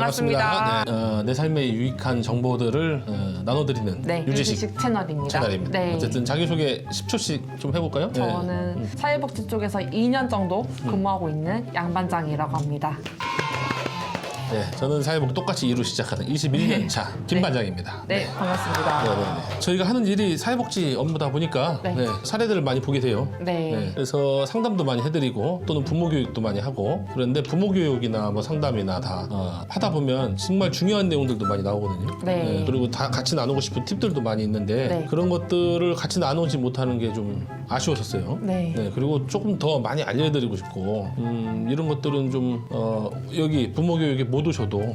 반갑습니다. 네, 내 삶에 유익한 정보들을 나눠드리는 유지식 채널입니다. 네. 어쨌든 자기소개 10초씩 좀 해볼까요? 저는 사회복지 쪽에서 2년 정도 근무하고 있는 양반장이라고 합니다. 네, 저는 사회복 똑같이 2로 시작하는 21년 차 김반장입니다. 네, 반갑습니다. 네. 저희가 하는 일이 사회복지 업무다 보니까 사례들을 많이 보게 돼요. 그래서 상담도 많이 해드리고 또는 부모 교육도 많이 하고 그런데 부모 교육이나 뭐 상담이나 다 하다 보면 정말 중요한 내용들도 많이 나오거든요. 그리고 다 같이 나누고 싶은 팁들도 많이 있는데 그런 것들을 같이 나누지 못하는 게 좀 아쉬웠었어요. 그리고 조금 더 많이 알려드리고 싶고 이런 것들은 좀 여기 부모 교육에 못 오셔도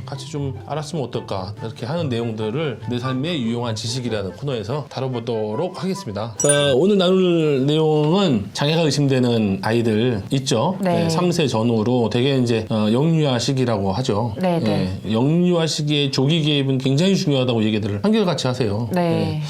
같이 좀 알았으면 어떨까 이렇게 하는 내용들을 내 삶에 유용한 지식이라는 코너에서 다뤄보도록 하겠습니다. 오늘 나눌 내용은 장애가 의심되는 아이들 있죠. 3세 전후로 되게 이제 영유아 시기라고 하죠. 영유아 시기의 조기 개입은 굉장히 중요하다고 얘기들을 한결같이 하세요.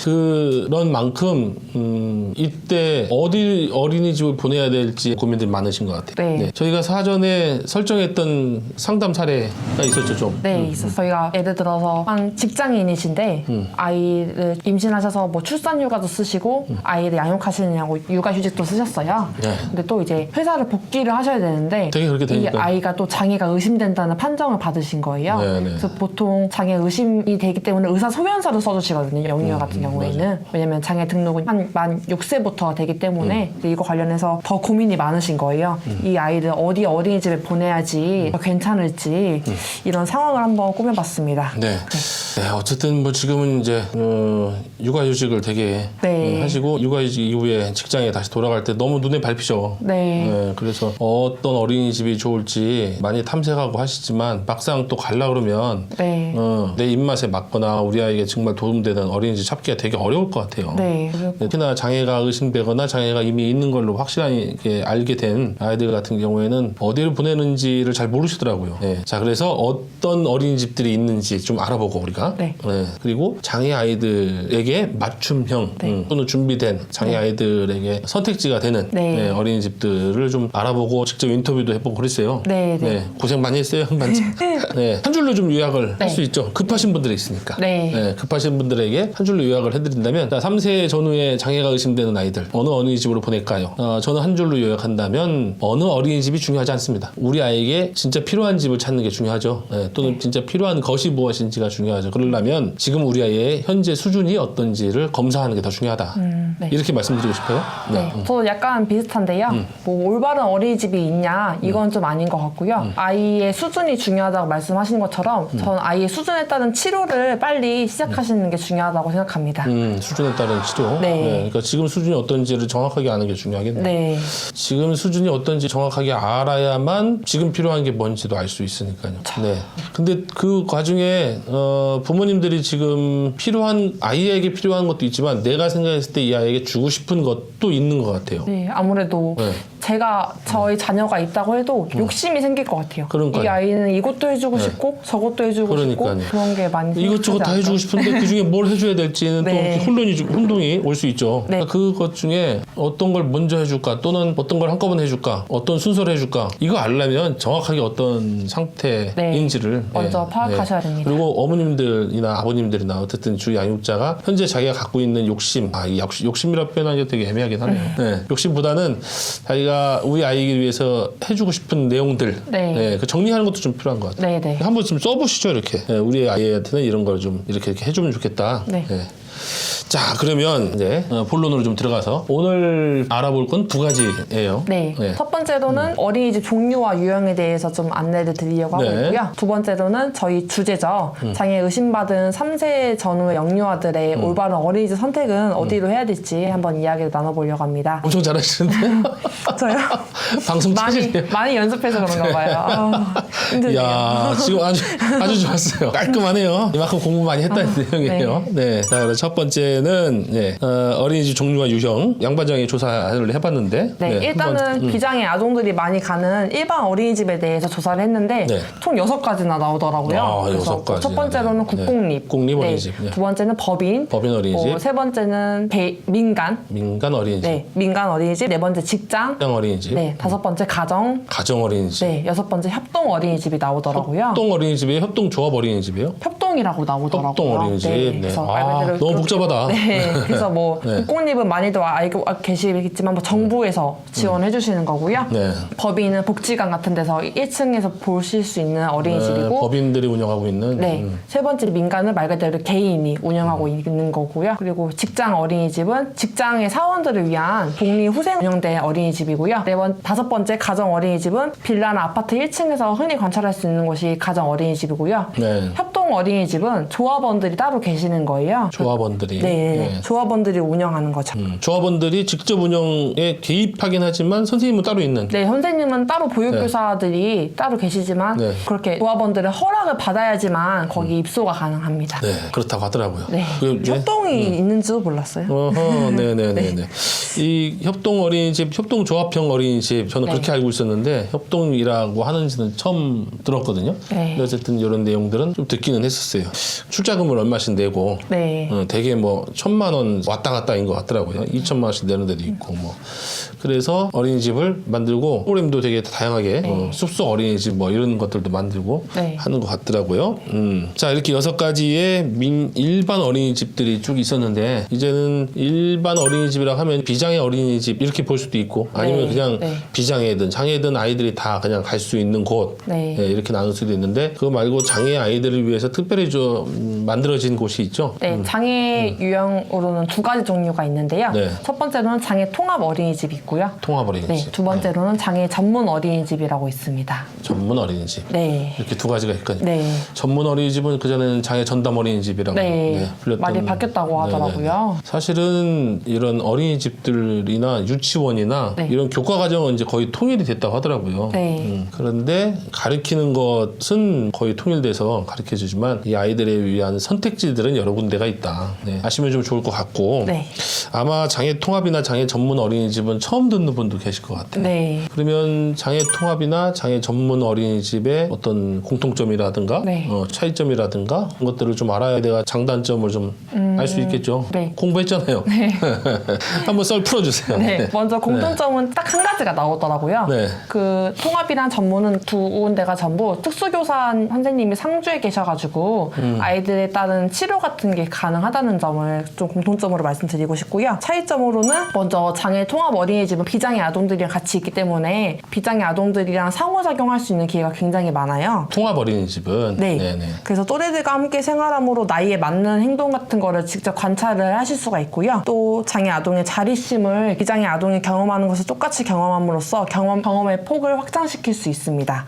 그런 만큼 이때 어디 어린이집을 보내야 될지 고민들이 많으신 것 같아요. 저희가 사전에 설정했던 상담 사례가 있었죠, 좀. 있었어요. 저희가 예를 들어서 한 직장인이신데 아이를 임신하셔서 뭐 출산휴가도 쓰시고 아이를 양육하시느냐고 육아휴직도 쓰셨어요. 근데 또 이제 회사를 복귀를 하셔야 되는데 되게 그렇게 이 되니까. 아이가 또 장애가 의심된다는 판정을 받으신 거예요. 그래서 보통 장애 의심이 되기 때문에 의사소견서를 써주시거든요. 영유아 같은 경우에는. 왜냐면 장애 등록은 한 만 6세부터 되기 때문에 이거 관련해서 더 고민이 많으신 거예요. 이 아이를 어디 어린이집에 보내야지 괜찮을지 이런 상황을 한번 꾸며봤습니다. 어쨌든 뭐 지금은 이제 육아휴직을 되게 하시고 육아휴직 이후에 직장에 다시 돌아갈 때 너무 눈에 밟히죠. 그래서 어떤 어린이집이 좋을지 많이 탐색하고 하시지만 막상 또 가려고 그러면 내 입맛에 맞거나 우리 아이에게 정말 도움되는 어린이집 찾기가 되게 어려울 것 같아요. 특히나 장애가 의심되거나 장애가 이미 있는 걸로 확실하게 알게 된 아이들 같은 경우에는 어디를 보내는지를 잘 모르시더라고요. 자, 그래서 어떤 어린이집들이 있는지 좀 알아보고 우리가 그리고 장애 아이들에게 맞춤형 또는 준비된 장애 아이들에게 선택지가 되는 어린이집들을 좀 알아보고 직접 인터뷰도 해보고 그랬어요. 고생 많이 했어요, 한반장. 한 줄로 좀 요약을 할 수 있죠. 급하신 분들이 있으니까. 급하신 분들에게 한 줄로 요약을 해드린다면 3세 전후에 장애가 의심되는 아이들 어느 어린이집으로 보낼까요? 저는 한 줄로 요약한다면 어느 어린이집이 중요하지 않습니다. 우리 아이에게 진짜 필요한 집을 찾는 게 중요하죠. 또는 진짜 필요한 것이 무엇인지가 중요하죠. 그러려면 지금 우리 아이의 현재 수준이 어떤지를 검사하는 게 더 중요하다. 이렇게 말씀드리고 싶어요. 저도 약간 비슷한데요. 뭐 올바른 어린이집이 있냐 이건 좀 아닌 것 같고요. 아이의 수준이 중요하다고 말씀하시는 것처럼 저는 아이의 수준에 따른 치료를 빨리 시작하시는 게 중요하다고 생각합니다. 수준에 따른 치료. 그러니까 지금 수준이 어떤지를 정확하게 아는 게 중요하겠네요. 지금 수준이 어떤지 정확하게 알아야만 지금 필요한 게 뭔지도 알 수 있으니까요. 근데 그 과정에 부모님들이 지금 필요한 아이에게 필요한 것도 있지만 내가 생각했을 때 이 아이에게 주고 싶은 것도 있는 것 같아요. 아무래도 제가 저희 자녀가 있다고 해도 욕심이 생길 것 같아요. 이 아이는 이것도 해주고 싶고 저것도 해주고 싶고 그런 게 많이 이것저것 다 해주고 싶은데 그중에 뭘 해줘야 될지는 또 이렇게 혼동이 올 수 있죠. 그것 중에 어떤 걸 먼저 해줄까 또는 어떤 걸 한꺼번에 해줄까 어떤 순서를 해줄까 이거 알려면 정확하게 어떤 상태인지를 먼저 파악하셔야 됩니다. 그리고 어머님들이나 아버님들이나 어쨌든 주 양육자가 현재 자기가 갖고 있는 욕심 욕심이라 표현하기가 되게 애매하긴 하네요. 욕심보다는 자기가 우리 아이를 위해서 해주고 싶은 내용들 그 정리하는 것도 좀 필요한 것 같아요. 한번 좀 써보시죠. 이렇게 우리 아이한테는 이런 걸 좀 이렇게 해주면 좋겠다. 자, 그러면 이제 본론으로 좀 들어가서 오늘 알아볼 건 두 가지예요. 첫 번째로는 어린이집 종류와 유형에 대해서 좀 안내를 드리려고 하고 있고요. 두 번째로는 저희 주제죠. 장애 의심받은 3세 전후의 영유아들의 올바른 어린이집 선택은 어디로 해야 될지 한번 이야기를 나눠보려고 합니다. 엄청 잘하시는데? 저요? 방송 체질이에요. 많이 연습해서 그런가 봐요. 힘드네요. 야, 지금 아주 좋았어요. 깔끔하네요. 이만큼 공부 많이 했다는 내용이에요. 자, 그럼 첫 번째는 어린이집 종류와 유형 양반장이 조사를 해봤는데 일단은 비장애 아동들이 많이 가는 일반 어린이집에 대해서 조사를 했는데 총 6가지나 나오더라고요. 그래서 6가지. 첫 번째로는 국공립 어린이집. 두 번째는 법인 어린이집. 세 번째는 민간 어린이집. 민간 어린이집. 네 번째 직장 어린이집. 다섯 번째 가정 어린이집. 여섯 번째 협동 어린이집. 어린이집이 나오더라고요. 협동 어린이집이에요? 협동조합 어린이집이에요? 협동이라고 나오더라고요. 협동 어린이집. 네. 네. 그래서 너무 복잡하다. 네. 그래서 뭐 네. 국공립은 많이들 알고 계시겠지만 뭐 정부에서 지원해 주시는 거고요. 네. 법인은 복지관 같은 데서 1층에서 보실 수 있는 어린이집이고 네, 법인들이 운영하고 있는. 네. 세 번째 민간은 말 그대로 개인이 운영하고 있는 거고요. 그리고 직장 어린이집은 직장의 사원들을 위한 복리 후생 운영된 어린이집이고요. 다섯 번째 가정 어린이집은 빌라나 아파트 1층에서 흔히 관찰할 수 있는 곳이 가정 어린이집이고요. 네. 협동 어린이집은 조합원들이 따로 계시는 거예요. 조합원들이. 네. 네. 조합원들이 운영하는 거죠. 조합원들이 직접 운영에 개입하긴 하지만 선생님은 따로 있는. 네, 선생님은 따로 보육교사들이 따로 계시지만 네. 그렇게 조합원들의 허락을 받아야지만 거기 입소가 가능합니다. 네, 그렇다고 하더라고요. 네. 협동이 있는지도 몰랐어요. 어허, 네네네네. 이 협동 어린이집, 협동조합형 어린이집, 저는 네. 그렇게 알고 있었는데, 협동이라고 하는지는 처음 들었거든요. 네. 근데 어쨌든 이런 내용들은 좀 듣기는 했었어요. 출자금을 얼마씩 내고, 네. 되게 뭐 1,000만 원 왔다 갔다인 것 같더라고요. 2,000만 원씩 내는 데도 있고, 뭐. 그래서 어린이집을 만들고, 프로그램도 되게 다양하게, 숲속 어린이집 뭐 이런 것들도 만들고 네. 하는 것 같더라고요. 자, 이렇게 6가지의 일반 어린이집들이 쭉 있었는데, 이제는 일반 어린이집이라고 하면 비장애 어린이집 이렇게 볼 수도 있고, 아니면 네. 그냥 네. 비장애든 장애든 아이들이 다 그냥 갈 수 있는 곳, 네. 이렇게 나눌 수도 있는데, 그거 말고 장애 아이들을 위해서 특별히 좀 만들어진 곳이 있죠. 네, 장애 유형으로는 2가지 종류가 있는데요. 네. 첫 번째로는 장애 통합 어린이집이 있고요. 통합 어린이집. 네, 두 번째로는 장애 전문 어린이집이라고 있습니다. 전문 어린이집. 네. 이렇게 2가지가 있거든요. 네. 전문 어린이집은 그전에는 장애 전담 어린이집이라고 네. 불렸던. 말이 바뀌었다고 하더라고요. 네네. 사실은 이런 어린이집들이나 유치원이나 네. 이런 교과 과정은 이제 거의 통일이 됐다고 하더라고요. 네. 그런데 가르치는 것은 거의 통일돼서 가르쳐 주지만 이 아이들에 위한 선택지들은 여러 군데가 있다. 네. 아시면 좀 좋을 것 같고 네. 아마 장애 통합이나 장애 전문 어린이집은 처음 듣는 분도 계실 것 같아요. 네. 그러면 장애 통합이나 장애 전문 어린이집의 어떤 공통점이라든가 네. 차이점이라든가 그런 것들을 좀 알아야 내가 장단점을 좀 알 수 있겠죠. 네. 공부했잖아요. 한번 썰 풀어주세요. 네. 먼저 공통점은 딱 한 가지가 나오더라고요. 네. 그 통합이랑 전문은 두 군데가 전부 특수교사 선생님이 상주에 계셔가지고 아이들에 따른 치료 같은 게 가능하다는 점을 좀 공통점으로 말씀드리고 싶고요. 차이점으로는 먼저 장애 통합 어린이집은 비장애 아동들이랑 같이 있기 때문에 비장애 아동들이랑 상호작용할 수 있는 기회가 굉장히 많아요. 통합 어린이집은 네. 네네. 그래서 또래들과 함께 생활함으로 나이에 맞는 행동 같은 거를 직접 관찰을 하실 수가 있고요. 또 장애 아동의 자립심을 비장애 아동이 경험하는 것을 똑같이 경험함으로써 경험의 폭을 확장시킬 수 있습니다.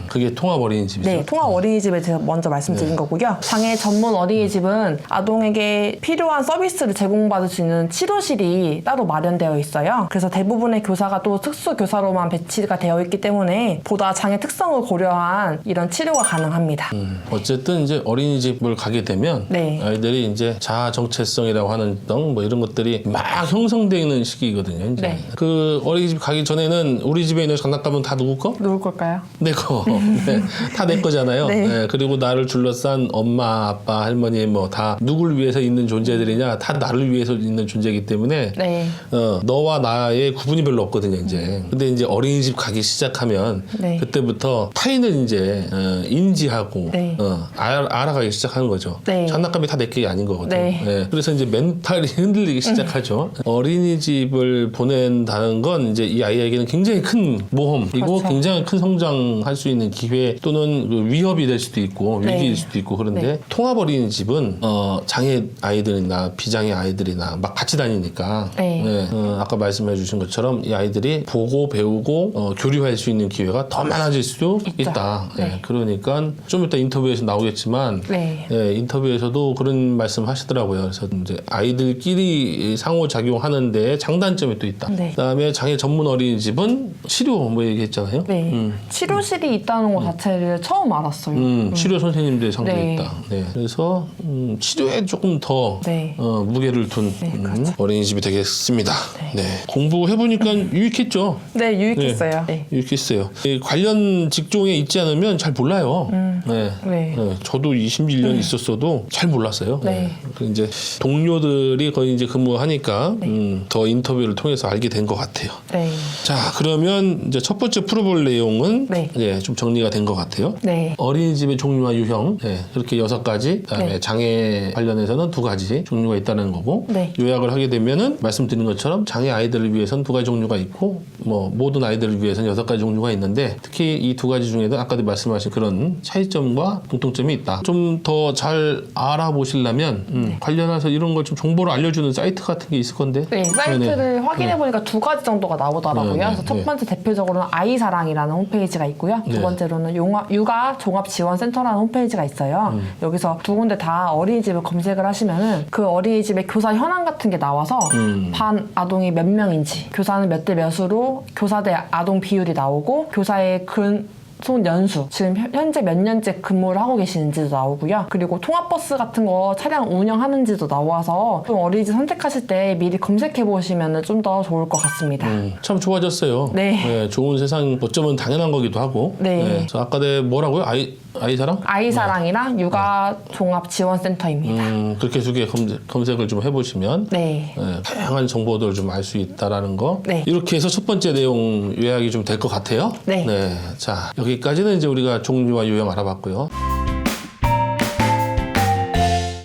그게 통합 어린이집이죠. 네, 통합 어린이집에 대해서 먼저 말씀드린 거고요. 장애 전문 어린이집은 아동에게 필요한 서비스를 제공받을 수 있는 치료실이 따로 마련되어 있어요. 그래서 대부분의 교사가 또 특수교사로만 배치가 되어 있기 때문에 보다 장애 특성을 고려한 이런 치료가 가능합니다. 어쨌든 이제 어린이집을 가게 되면 네. 아이들이 이제 자아 정체성이라고 하는 뭐 이런 것들이 막 형성되는 시기거든요. 이제. 네. 그 어린이집 가기 전에는 우리 집에 있는 장난감은 다 누구 거? 누굴 걸까요? 내 거. 네. 다 내 거잖아요. 네. 네. 그리고 나를 둘러싼 엄마, 아빠, 할머니 뭐 다 누굴 위해서 있는 존재들이냐? 다 나를 위해서 있는 존재이기 때문에 네. 너와 나의 구분이 별로 없거든요, 이제. 근데 이제 어린이집 가기 시작하면 네. 그때부터 타인을 이제 인지하고 네. 알아가기 시작하는 거죠. 네. 장난감이 다 내 게 아닌 거거든요. 네. 네. 그래서 이제 멘탈이 흔들리기 시작하죠. 어린이집을 보낸다는 건 이제 이 아이에게는 굉장히 큰 모험이고 그렇죠. 굉장히 큰 성장할 수 있는 기회 또는 그 위협이 될 수도 있고 네. 위기일 수도 있고 그런데 네. 통합 어린이집은 장애 아이들이나 비장애 아이들이나 막 같이 다니니까 네. 아까 말씀해 주신 것처럼 이 아이들이 보고 배우고 교류할 수 있는 기회가 더 많아질 수도 있다. 네. 네. 그러니까 좀 이따 인터뷰에서 나오겠지만 네. 인터뷰에서도 그런 말씀 하시더라고요. 그래서 이제 아이들끼리 상호작용하는 데 장단점이 또 있다. 네. 그다음에 장애 전문 어린이집은 치료 뭐 얘기했잖아요. 네. 치료실이 있다는 것 자체를 처음 알았어요. 치료 선생님이 정도의 상태에 네. 있다. 네. 그래서 치료에 조금 더 네. 무게를 둔 그렇죠. 어린이집이 되겠습니다. 네. 공부해보니까 유익했죠? 네, 유익했어요. 네. 유익했어요. 이 관련 직종에 있지 않으면 잘 몰라요. 네. 네. 저도 21년 있었어도 잘 몰랐어요. 네. 그 이제 동료들이 거의 이제 근무하니까 더 인터뷰를 통해서 알게 된 것 같아요. 네. 자, 그러면 이제 첫 번째 풀어볼 내용은 네. 예, 좀 정리가 된 것 같아요. 네. 어린이집의 종류와 유형, 네, 이렇게 6가지, 그다음에 네. 장애 관련해서는 2가지 종류가 있다는 거고, 네. 요약을 하게 되면은 말씀드린 것처럼 장애 아이들을 위해서는 2가지 종류가 있고, 뭐 모든 아이들을 위해서는 6가지 종류가 있는데, 특히 이 2가지 중에도 아까도 말씀하신 그런 차이점과 공통점이 있다. 좀 더 잘 알아보시려면 관련해서 이런 걸 좀 정보를 알려주는 사이트 같은 게 있을 건데. 네, 사이트를 확인해 보니까 2가지 정도가 나오더라고요. 네, 네, 그래서 첫 네. 번째 대표적으로는 아이사랑이라는 홈페이지가 있고요. 네. 두 번째로는 육아 종합지원센터라는 홈페이지가 있어요. 여기서 두 군데 다 어린이집을 검색을 하시면은 그 어린이집의 교사 현황 같은 게 나와서 반 아동이 몇 명인지, 교사는 몇 대 몇으로 교사 대 아동 비율이 나오고, 교사의 손 연수, 지금 현재 몇 년째 근무를 하고 계시는지도 나오고요. 그리고 통합버스 같은 거 차량 운영하는지도 나와서 좀 어린이집 선택하실 때 미리 검색해 보시면 좀 더 좋을 것 같습니다. 참 좋아졌어요. 네. 좋은 세상 어쩌면 당연한 거기도 하고. 네. 그래서 아까 내 뭐라고요? 아이사랑? 아이사랑이랑 육아종합지원센터입니다. 그렇게 2개 검색을 좀 해보시면 네. 다양한 정보들을 좀 알 수 있다라는 거. 네. 이렇게 해서 첫 번째 내용 요약이 좀 될 것 같아요. 네. 자, 여기까지는 이제 우리가 종류와 유형 알아봤고요.